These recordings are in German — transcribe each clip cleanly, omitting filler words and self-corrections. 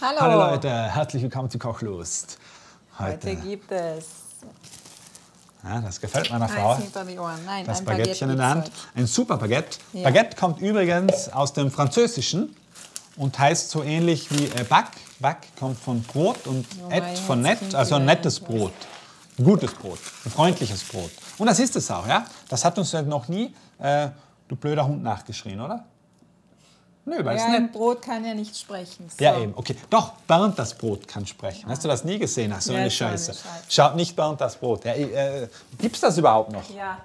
Hallo. Hallo Leute, herzlich willkommen zu Kochlust. Heute gibt es ja, das gefällt meiner Frau. hinter die Ohren. Nein, Das ein Baguettchen in der Hand. Baguette. Ein super Baguette. Ja. Baguette kommt übrigens aus dem Französischen und heißt so ähnlich wie Bac. Bac kommt von Brot und et von nett, also ein nettes Brot. Ein gutes Brot, ein freundliches Brot. Und das ist es auch, ja? Das hat uns noch nie, du blöder Hund, nachgeschrien, oder? Nö, weil es Ja, nicht. ein Brot kann ja nicht sprechen. So. Ja, eben, okay. Doch, Bernd das Brot kann sprechen. Hast du das nie gesehen? Ach, so Ja, eine so eine Scheiße. Scheiße. Schaut nicht Bernd das Brot. Ja, gibt's das überhaupt noch? Ja,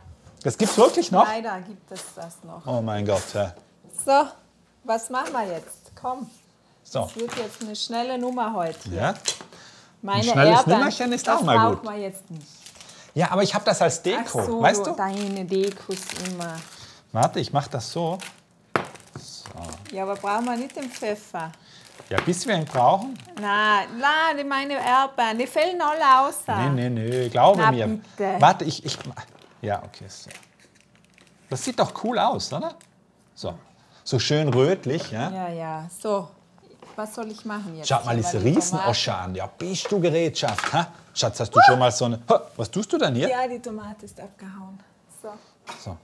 Das gibt's wirklich noch? leider gibt es das noch. Oh mein Gott. Ja. So, was machen wir jetzt? Komm, So. es wird jetzt eine schnelle Nummer heute. Ja. Meine schnelles Erdbeeren, Nummerchen ist das auch mal braucht gut. man jetzt nicht. Ja, aber ich habe das als Deko, Ach so, weißt du? deine Dekos immer. Warte, ich mache das so. Ja, aber brauchen wir nicht den Pfeffer. Ja, bis wir ihn brauchen? Nein, meine Erdbeeren, die fällen alle aus. Nee, glaube Na, mir. bitte. Warte, ja, okay. So. Das sieht doch cool aus, oder? So. So schön rötlich, ja? Ja, so. Was soll ich machen jetzt? Schaut mal hier diese bei den Riesenosche an. Ja, bist du Gerätschaft, ha? Schatz, hast du schon mal so eine... Was tust du denn hier? Ja, die Tomate ist abgehauen. So. So.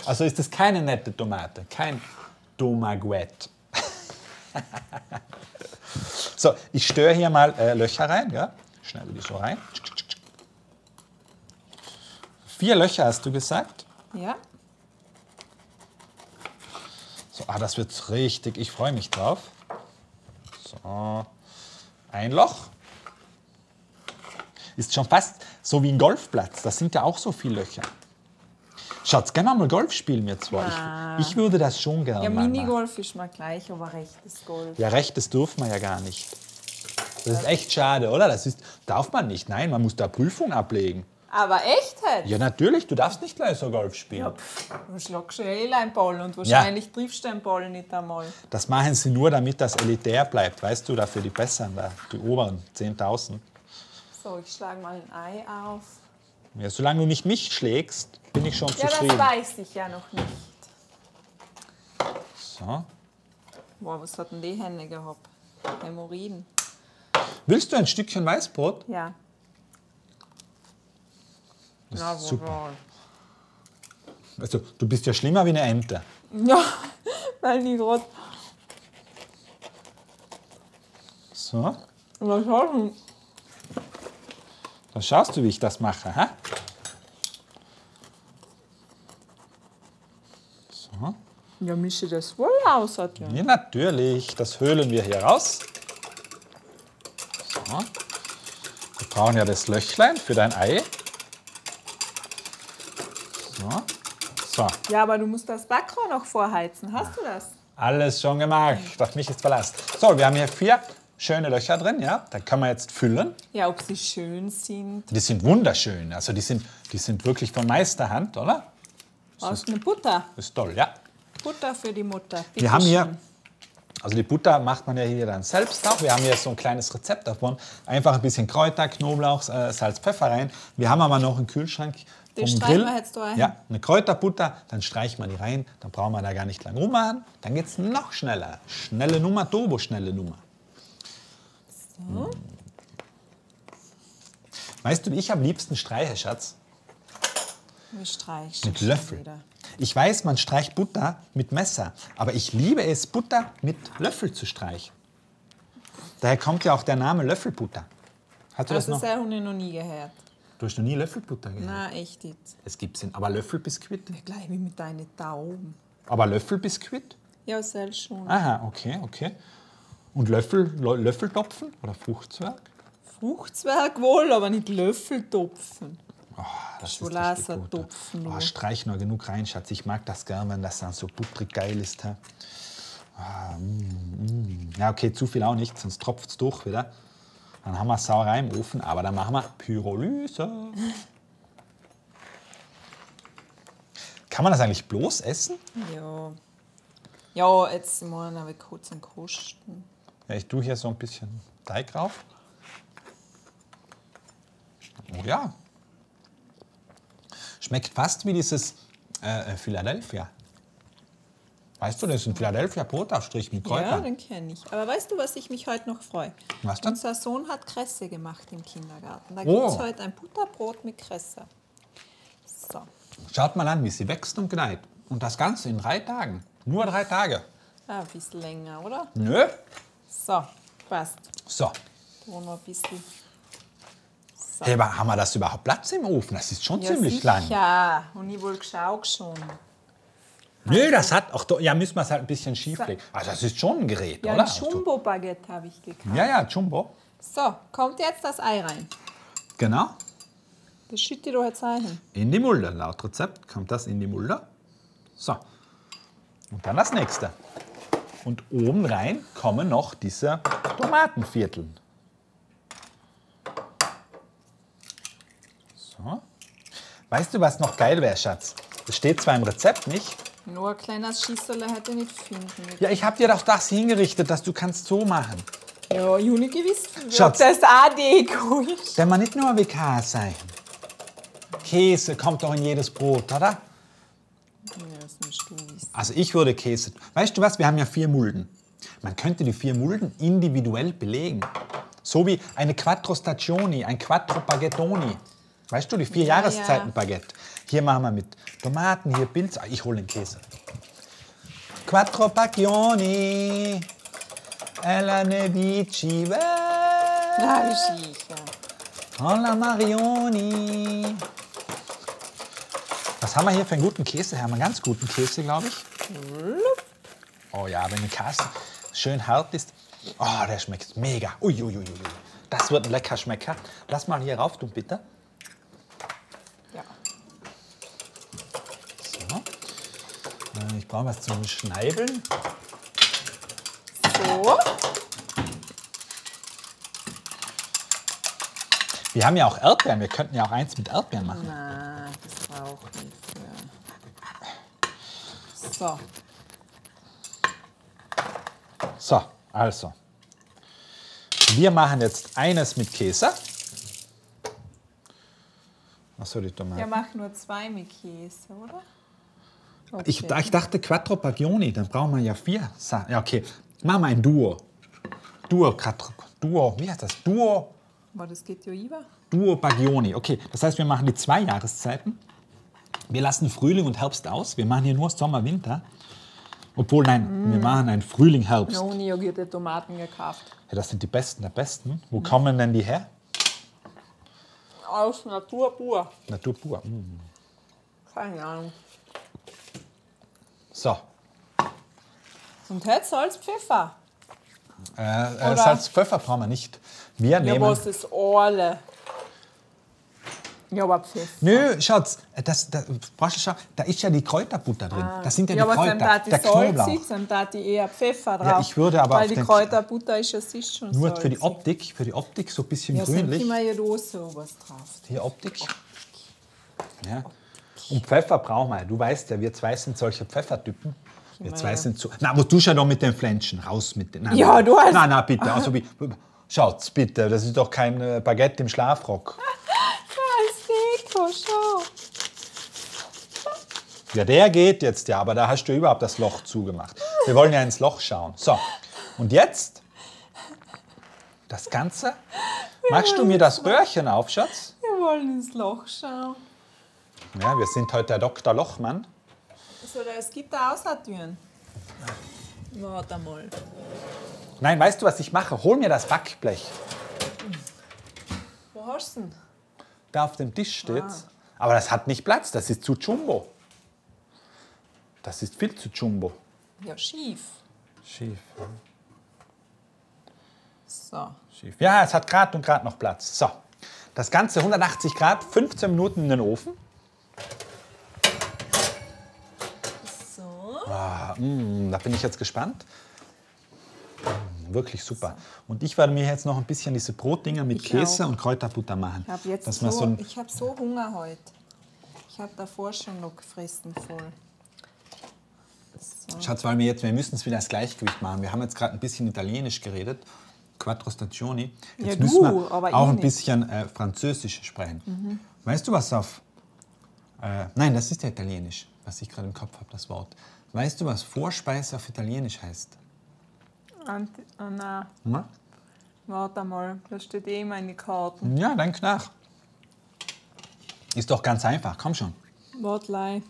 Also ist das keine nette Tomate, kein Tomaguette. So, ich störe hier mal Löcher rein, ja? Schneide die so rein. 4 Löcher hast du gesagt? Ja. So, das wird richtig, ich freue mich drauf. So, ein Loch. Ist schon fast so wie ein Golfplatz, das sind ja auch so viele Löcher. Schatz, gerne mal Golf spielen wir zwar. Ich würde das schon gerne Ja, mal machen. Minigolf ist mal gleich, aber rechtes Golf. Ja, rechtes dürfen wir ja gar nicht. Das ist echt schade, oder? Darf man nicht. Nein, man muss da Prüfung ablegen. Aber echt halt? Ja, natürlich, du darfst nicht gleich so Golf spielen. Du schlagst ja eh einen Ball und wahrscheinlich triffst du den Ball nicht einmal. Das machen sie nur, damit das elitär bleibt. Weißt du, dafür die Besseren, die oberen 10.000. So, ich schlage mal ein Ei auf. Ja, solange du nicht mich schlägst, bin ich schon Ja, zufrieden. das weiß ich ja noch nicht. So. Boah, was hatten die Hände gehabt? Hämorrhoiden. Willst du ein Stückchen Weißbrot? Ja. Das Na, ist super. wohl. Also, du bist ja schlimmer wie eine Ente. Ja, weil die gerade. So. Was hast du? Dann schaust du, wie ich das mache. Ha? So. Ja, mische das wohl aus, hat ja. Ja, natürlich. Das höhlen wir hier raus. So. Wir brauchen ja das Löchlein für dein Ei. So. So. Ja, aber du musst das Backrohr noch vorheizen. Hast du das? Alles schon gemacht. Auf mich ist Verlass. So, wir haben hier 4 schöne Löcher drin. Ja? Da können wir jetzt füllen. Ja, ob sie schön sind. Die sind wunderschön. Also die sind wirklich von Meisterhand, oder? Brauchst du eine Butter? Ist toll, ja. Butter für die Mutter. Bitte Wir haben hier, schön. also die Butter macht man ja hier dann selbst auch. Wir haben hier so ein kleines Rezept davon. Einfach ein bisschen Kräuter, Knoblauch, Salz, Pfeffer rein. Wir haben aber noch einen Kühlschrank vom streichen Grill. wir jetzt da rein. Ja, eine Kräuterbutter, dann streichen wir die rein. Dann brauchen wir da gar nicht lang rummachen. Dann geht es noch schneller. Schnelle Nummer, turbo-schnelle Nummer. So. Weißt du, ich am liebsten streiche, Schatz, Wie streichst mit du Löffel. wieder? Ich weiß, man streicht Butter mit Messer, aber ich liebe es, Butter mit Löffel zu streichen. Daher kommt ja auch der Name Löffelbutter. Hast du das Das noch? habe ich noch nie gehört. Du hast noch nie Löffelbutter gehört? Nein, echt jetzt. Es gibt ihn, aber Löffelbiskuit? Gleich wie mit deinen Daumen. Aber Löffelbiskuit? Ja, selbst schon. Aha, okay. Und Löffeltopfen oder Fruchtzwerg? Fruchtzwerg wohl, aber nicht Löffeltopfen. Das ist Scholaser richtig gut. Topfen, Oh, nur. streich nur genug rein, Schatz. Ich mag das gern, wenn das dann so butterig geil ist. Ha? Ja, okay, zu viel auch nicht, sonst tropft es durch wieder. Dann haben wir Sauerei im Ofen, aber dann machen wir Pyrolyse. Kann man das eigentlich bloß essen? Ja. Ja, jetzt mal aber kurz ein Kosten. Ja, ich tue hier so ein bisschen Teig drauf. Oh ja. Schmeckt fast wie dieses Philadelphia. Weißt du, das ist ein Philadelphia Brotaufstrich mit Ja, Kräutern. den kenne ich. Aber weißt du, was ich mich heute noch freue? Was denn? Unser Sohn hat Kresse gemacht im Kindergarten. Da Oh. gibt es heute ein Butterbrot mit Kresse. So. Schaut mal an, wie sie wächst und gedeiht. Und das Ganze in 3 Tagen. Nur 3 Tage. Ein bisschen länger, oder? Nö. So, passt. So. Da noch ein bisschen. So. Hey, aber haben wir das überhaupt Platz im Ofen? Das ist schon Ja, ziemlich klein. Ja, und ich wohl geschaut schon. Nö, das hat auch. Ja, müssen wir es halt ein bisschen schief legen. Also, das ist schon ein Gerät, Ja, oder? ein Jumbo-Baguette habe ich gekauft. Ja, ja, Jumbo. So, kommt jetzt das Ei rein. Genau. Das schütte ich doch jetzt rein. In die Mulde. Laut Rezept kommt das in die Mulde. So. Und dann das nächste. Und oben rein kommen noch diese Tomatenvierteln. So. Weißt du, was noch geil wäre, Schatz? Das steht zwar im Rezept nicht. Nur ein kleines Schießerle hätte ich nicht finden. Ja, ich habe dir doch das hingerichtet, dass du kannst so machen. Ja, Juni gewiss, Schatz. ob das auch Deko ist. Der man nicht nur WK sein. Käse kommt doch in jedes Brot, oder? Ja, das musst du wissen. Also ich würde Käse. Weißt du was? Wir haben ja 4 Mulden. Man könnte die 4 Mulden individuell belegen. So wie eine Quattro Stagioni, ein Quattro Baghettoni. Weißt du, die 4 Ja, Jahreszeiten ja. Baguette. Hier machen wir mit Tomaten, hier Pilz. Ah, ich hole den Käse. Quattro Baghettoni, alla nevici, Na, wie sicher. alla Marioni. Was haben wir hier für einen guten Käse? Haben wir einen ganz guten Käse, glaube ich. Oh ja, wenn der Käse schön hart ist. Oh, der schmeckt mega. Ui, ui, ui, ui. Das wird ein lecker Schmecker. Lass mal hier rauf tun, bitte. Ja. So. Ich brauche was zum Schneiden. So. Wir haben ja auch Erdbeeren. Wir könnten ja auch eins mit Erdbeeren machen. Na, das braucht nicht für. So. So, also. Wir machen jetzt eines mit Käse. Achso, die Tomaten. Der macht nur 2 mit Käse, oder? Okay. Ich dachte Quattro Baghettoni, dann brauchen wir ja 4. Ja, okay. Machen wir ein Duo. Duo, wie heißt das? Duo Aber das geht ja über. Baghettoni. Okay, das heißt, wir machen die 2 Jahreszeiten. Wir lassen Frühling und Herbst aus. Wir machen hier nur Sommer, Winter. Obwohl, nein, wir machen ein Frühling, Herbst. Ja, und ich habe die Tomaten gekauft. Ja, das sind die Besten der Besten. Wo kommen denn die her? Aus Natur pur. Natur pur. Keine Ahnung. So, Und jetzt Salz, Pfeffer. Salz, Pfeffer brauchen wir nicht. Wir Ja, nehmen... was ist alle? Ja, aber Pfeffer. Nö, Schatz, brauchst du schauen, da ist ja die Kräuterbutter drin. Das sind ja, Ja, die aber Kräuter, dann da der die Salz Knoblauch. sitzt, dann da die eher Pfeffer drauf. Ja, ich würde aber weil auf die den- Kräuterbutter ist ja sicher schon Nur salzig. für die Optik so ein bisschen Ja, sind grünlich. immer ja da so was drauf. Hier Optik. Ja. Und Pfeffer brauchen wir. Du weißt ja, wir 2 sind solche Pfeffertypen. Wir meine- 2 sind so. Na, aber du schon doch mit den Fläschchen raus mit den. Nein, Ja, nein. du hast- Nein, nein, bitte. Also wie, schaut's bitte, das ist doch kein Baguette im Schlafrock. Als Deko, schau. Ja, der geht jetzt ja, aber da hast du überhaupt das Loch zugemacht. Wir wollen ja ins Loch schauen. So, und jetzt das Ganze. Machst du mir das Röhrchen auf, Schatz? Wir wollen ins Loch schauen. Ja, wir sind heute der Dr. Lochmann. Also, es gibt da Außertüren. Warte mal. Nein, weißt du, was ich mache? Hol mir das Backblech. Wo hast du denn? Da auf dem Tisch steht's. Aber das hat nicht Platz, das ist zu jumbo. Das ist viel zu jumbo. Ja, schief. Schief. So. Schief. Ja, es hat Grad und Grad noch Platz. So, das Ganze 180 Grad, 15 Minuten in den Ofen. So. Da bin ich jetzt gespannt. Wirklich super. Und ich werde mir jetzt noch ein bisschen diese Brotdinger mit Ich Käse auch. und Kräuterbutter machen. Ich habe jetzt Dass man so ein, ich hab so Hunger heute. Ich habe davor schon noch gefressen voll. So. Schatz, weil wir müssen es wieder das Gleichgewicht machen. Wir haben jetzt gerade ein bisschen Italienisch geredet. Quattro Stagioni. Jetzt Ja, müssen du, wir aber auch ich ein nicht. bisschen Französisch sprechen. Weißt du was auf... nein, das ist ja Italienisch. was ich gerade im Kopf habe, das Wort. Weißt du, was Vorspeise auf Italienisch heißt? Nein. Hm? Warte mal, das steht eh immer in die Karten. Ja, denk nach. Ist doch ganz einfach, komm schon. Wortlei.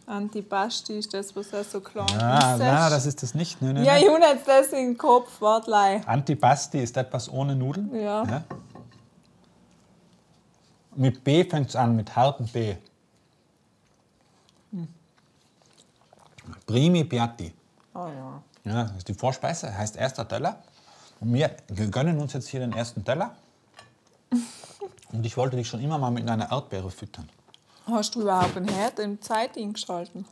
Antipasti ist das, was er so klar Ja, na, das ist das nicht. Nö, nö, Ja, nö. ich habe jetzt das in den Kopf, Wortlei. Antipasti ist etwas ohne Nudeln. Ja. Mit B fängt es an, mit hartem B. Primi piatti. Oh ja. Ja, das ist die Vorspeise, heißt erster Teller. Und wir gönnen uns jetzt hier den ersten Teller. Und ich wollte dich schon immer mal mit einer Erdbeere füttern. Hast du überhaupt einen Herd in Zeit eingeschalten?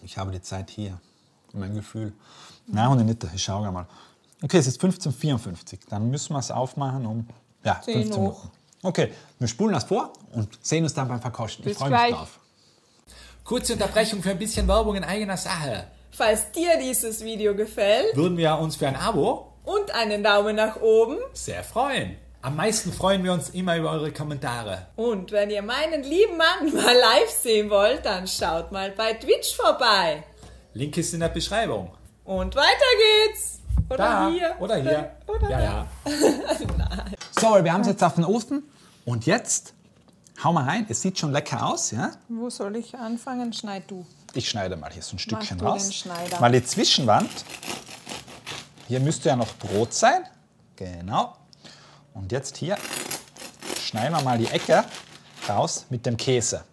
Ich habe die Zeit hier, mein Gefühl. Nein, und nicht, ich schaue mal. Okay, es ist 15:54. Dann müssen wir es aufmachen um 10 15 noch. Minuten. Okay, wir spulen das vor und sehen uns dann beim Verkosten. Bis Ich freue mich gleich. drauf. Kurze Unterbrechung für ein bisschen Werbung in eigener Sache. Falls dir dieses Video gefällt Würden wir uns für ein Abo und einen Daumen nach oben sehr freuen. Am meisten freuen wir uns immer über eure Kommentare. und wenn ihr meinen lieben Mann mal live sehen wollt, dann schaut mal bei Twitch vorbei. Link ist in der Beschreibung. Und weiter geht's. Oder Da hier. oder hier. Oder ja, da. ja. So, wir haben es jetzt auf den Ofen. Und jetzt, hau mal rein. Es sieht schon lecker aus, ja? Wo soll ich anfangen? Schneid du. Ich schneide mal hier so ein Stückchen Mach du raus. den Schneider. Mal die Zwischenwand. Hier müsste ja noch Brot sein. Genau. Und jetzt hier schneiden wir mal die Ecke raus mit dem Käse.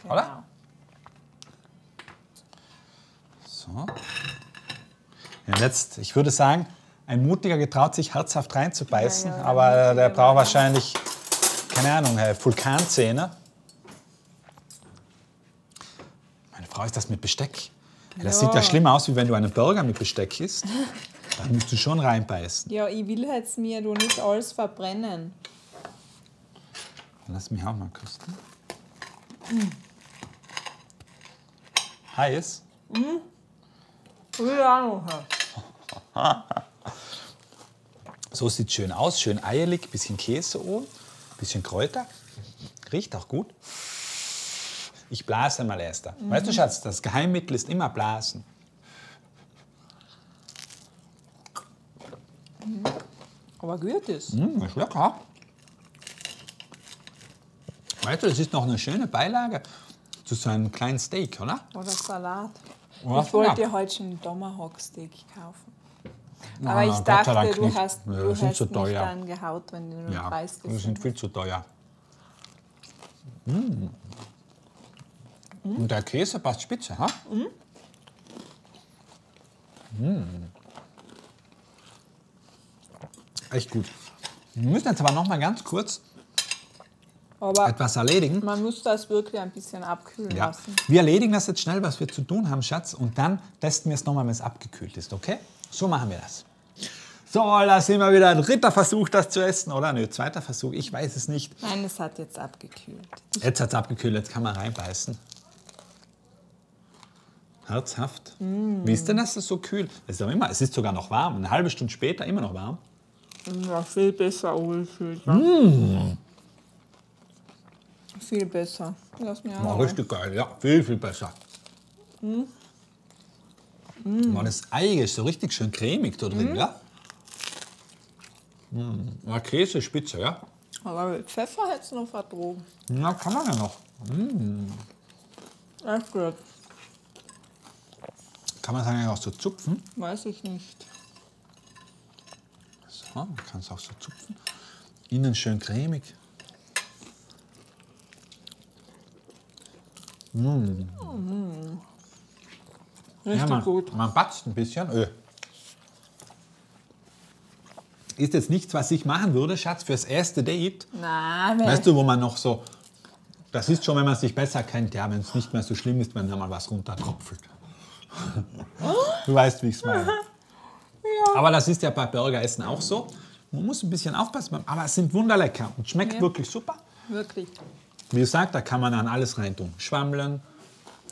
Genau. Oder? So. Und jetzt, ich würde sagen, ein Mutiger getraut sich herzhaft reinzubeißen, Ja, ja, aber der der Mutige braucht war- wahrscheinlich, keine Ahnung, Vulkanzähne. Meine Frau, ist das mit Besteck? Ja, das Ja. sieht ja schlimmer aus, wie wenn du einen Burger mit Besteck isst. Da musst du schon reinbeißen. Ja, ich will jetzt mir du nicht alles verbrennen. Lass mich auch mal kosten. Heiß? So sieht schön aus, schön eierlich, bisschen Käse oben, bisschen Kräuter. Riecht auch gut. Ich blase mal erst. Weißt du, Schatz, das Geheimmittel ist immer blasen. Aber gut ist. Ist lecker. Weißt du, das ist noch eine schöne Beilage zu so einem kleinen Steak, oder? Oder Salat. Oder Ich wollte Salat. dir heute schon einen Tomahawk-Steak kaufen. Na, Aber ich Gott sei dachte, Dank du nicht. hast, Ja, du die sind hast zu mich teuer. dann gehaut, wenn du den Ja, Preis die gesehen sind hast. viel zu teuer. Und der Käse passt spitze, ha? Echt gut. Wir müssen jetzt aber noch mal ganz kurz Aber etwas erledigen. man muss das wirklich ein bisschen abkühlen Ja. lassen. Wir erledigen das jetzt schnell, was wir zu tun haben, Schatz. Und dann testen wir es nochmal, wenn es abgekühlt ist, okay? So machen wir das. So, da sind wir wieder. Dritter Versuch, das zu essen, oder? Nö, zweiter Versuch, ich weiß es nicht. Nein, es hat jetzt abgekühlt. Jetzt hat es abgekühlt, jetzt kann man reinbeißen. Herzhaft. Wie ist denn das so kühl? Es ist, doch immer, es ist sogar noch warm. Eine halbe Stunde später immer noch warm. Ja, viel besser angekühlt. Viel besser. Lass mir War auch. richtig geil, ja. Viel, viel besser. War das Ei ist so richtig schön cremig da drin, ja? Ja, Käse ist spitze, ja? Aber mit Pfeffer hätte es noch vertrogen. Na, kann man ja noch. Echt gut. Kann man es eigentlich auch so zupfen? Weiß ich nicht. So, man kann es auch so zupfen. Innen schön cremig. Richtig gut. Man batzt ein bisschen. Ist jetzt nichts, was ich machen würde, Schatz, fürs erste Date. Nein, Weißt du, wo man noch so... Das ist schon, wenn man sich besser kennt, ja, wenn es nicht mehr so schlimm ist, wenn da mal was runtertropfelt. Du weißt, wie ich es meine. Aber das ist ja bei Burgeressen auch so. Man muss ein bisschen aufpassen, aber es sind wunderlecker und schmeckt Ja. wirklich super. wirklich. Wie gesagt, da kann man dann alles reintun. Schwammeln,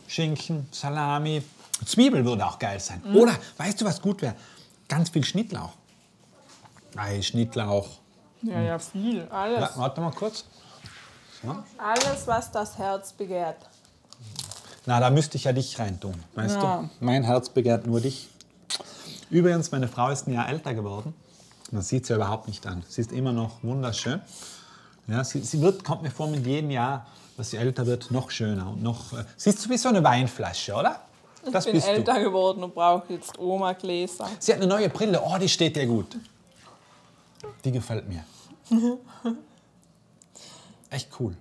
Schinken, Salami, Zwiebel würde auch geil sein. Oder, weißt du, was gut wäre? Ganz viel Schnittlauch. Ei, Schnittlauch. Ja, ja, viel. Alles. Ja, warte mal kurz. So. Alles, was das Herz begehrt. Na, da müsste ich ja dich reintun, weißt Ja. du? Mein Herz begehrt nur dich. Übrigens, meine Frau ist ein Jahr älter geworden. Man sieht sie ja überhaupt nicht an. Sie ist immer noch wunderschön. Ja, kommt mir vor, mit jedem Jahr, dass sie älter wird, noch schöner. Und noch, sie ist so wie so eine Weinflasche, oder? Das Ich bin älter geworden und brauche jetzt Oma-Gläser. Sie hat eine neue Brille. Oh, die steht dir gut. Die gefällt mir. Echt cool.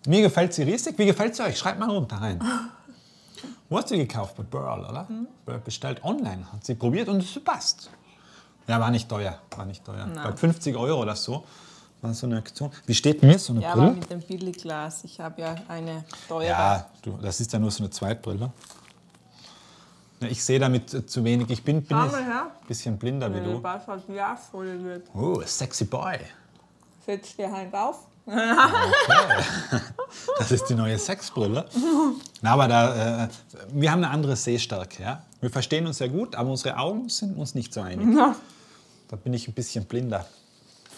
Mir gefällt sie riesig. Wie gefällt sie euch? Schreibt mal runter rein. Wo hast du die gekauft? Bei Burl, oder? Bestellt online. Hat sie probiert und es passt. Ja, war nicht teuer. Bei 50 € oder so. War so eine Aktion. Wie steht mir so eine Ja, Brille? aber mit dem Billigglas. Ich habe ja eine teure. Ja, das ist ja nur so eine Zweitbrille. Ja, ich sehe damit zu wenig. Ich bin Schau mal her. ein bisschen blinder wie du. Was halt glasvoll wird. Oh, sexy boy. Setz dir Hand auf. Das ist die neue Sexbrille. Na, aber wir haben eine andere Sehstärke. Ja? Wir verstehen uns sehr gut, aber unsere Augen sind uns nicht so einig. Da bin ich ein bisschen blinder.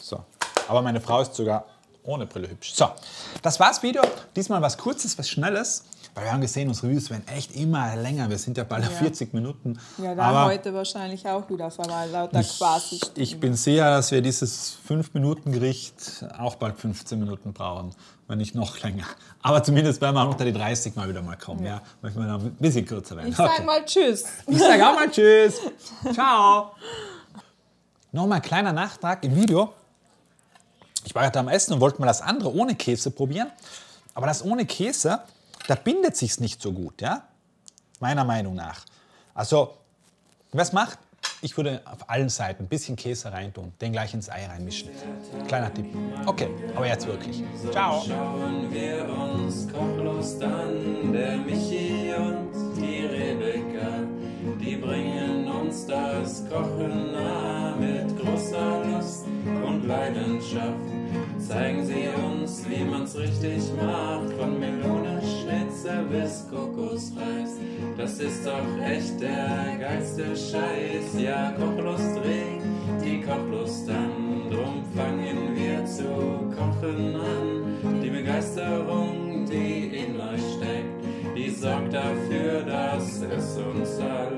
So. Aber meine Frau ist sogar ohne Brille hübsch. So, das war's Video. Diesmal was Kurzes, was Schnelles. Weil wir haben gesehen, unsere Videos werden echt immer länger. Wir sind ja bald auf 40 Minuten. Ja, da aber heute wahrscheinlich auch wieder vorbei, lauter quasi. ich bin sicher, dass wir dieses 5-Minuten-Gericht auch bald 15 Minuten brauchen, wenn nicht noch länger. Aber zumindest werden wir unter die 30 mal wieder mal kommen. Ja. Möchten wir dann ein bisschen kürzer werden. Ich sag mal Tschüss. Ich sage auch mal Tschüss. Ciao. Nochmal ein kleiner Nachtrag im Video. Ich war gerade am Essen und wollte mal das andere ohne Käse probieren. Aber das ohne Käse, da bindet sich's nicht so gut, ja? Meiner Meinung nach. Also, was macht? Ich würde auf allen Seiten ein bisschen Käse reintun, den gleich ins Ei reinmischen. Kleiner Tipp. Okay, aber jetzt wirklich. Ciao. Schauen wir uns Kochlust an, der Michi und die Rebecca, die bringen uns das Kochen nah mit großer Lust und Leidenschaft. Zeigen sie uns, wie man's richtig macht, von Melonenschnitzel bis Kokosreis. Das ist doch echt der geilste Scheiß. Ja, Kochlust regt die Kochlust an, drum fangen wir zu kochen an. Die Begeisterung, die in euch steckt, die sorgt dafür, dass es uns allein